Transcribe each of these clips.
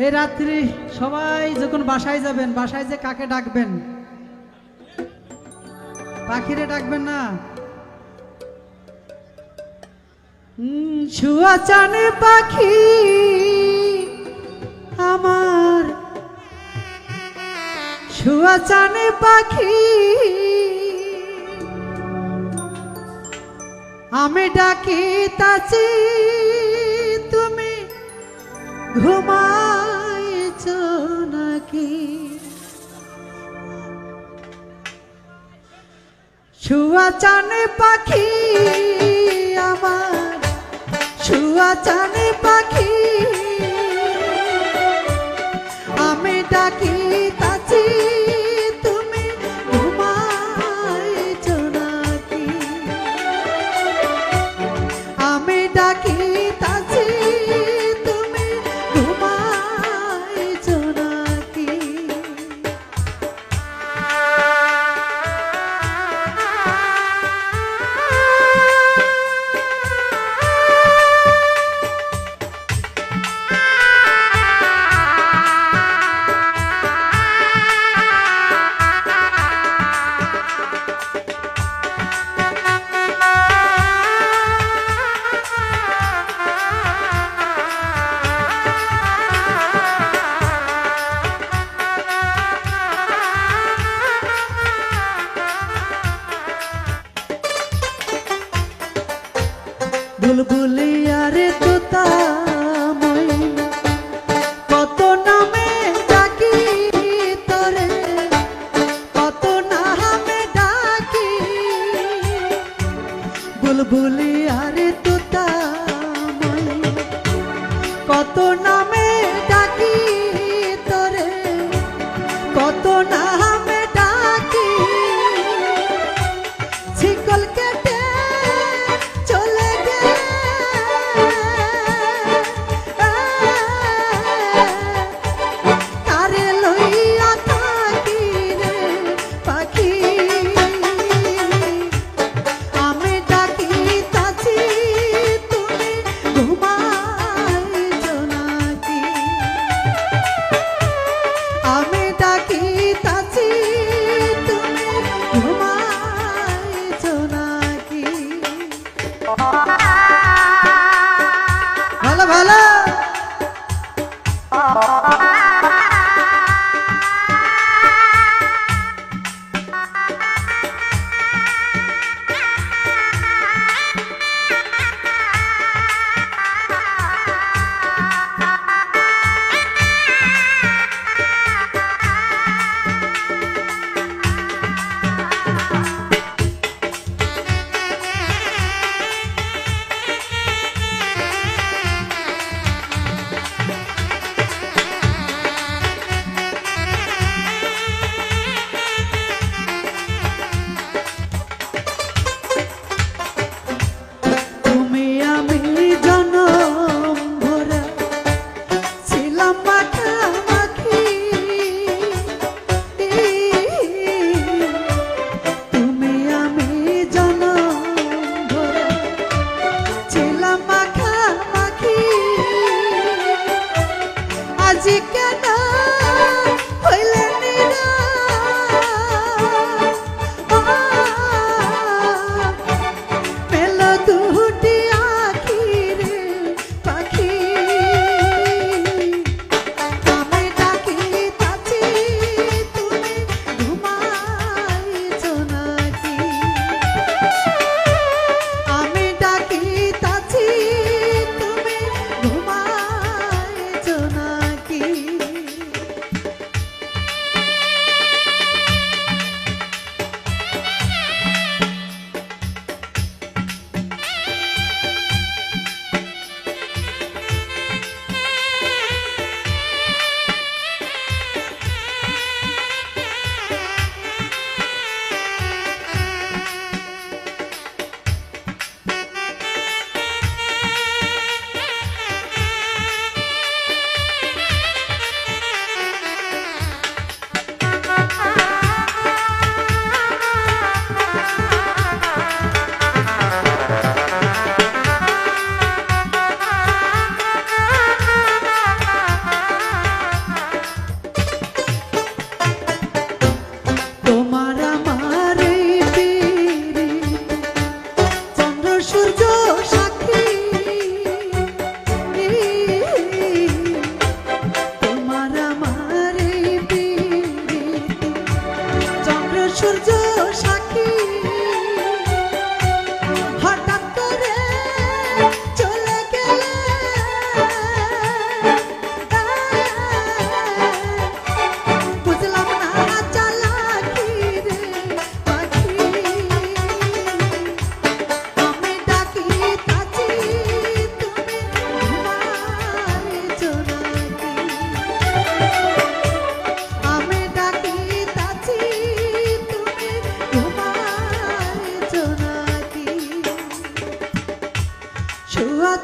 এই রাত্রি সবাই যখন বাসায় যাবেন, বাসায় যে কাকে ডাকবেন? পাখিরে ডাকবেন না? শুয়া চানে পাখি আমার, শুয়া চানে পাখি আমি ডাকি তাছি, তুমি ঘুমাইছ নাকি? শুয়া চানে পাখি আমার, শুয়া চানে পাখি আমি ডাকি তাছি, তুমি ঘুমাইছ নাকি? আমি ডাকি তাছি, তুমি ঘুমাইছ নাকি? বুলবুলিয়া রে তোতা ময়না, কত নামে ডাকি তোরে, কত নামে ডাকি। বুলবুলিয়া রে তোতা ময়না, কত নামে ডাকি তোরে, কত নামে ডাকি। শিকল কেটে চলে গেলে কারে লইয়া থাকি রে পাখি, আমি ডাকি তাছি, তুমি ঘুমাইছ নাকি? আমি ডাকি তাছি, তুমি ঘুমাইছ নাকি?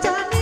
চান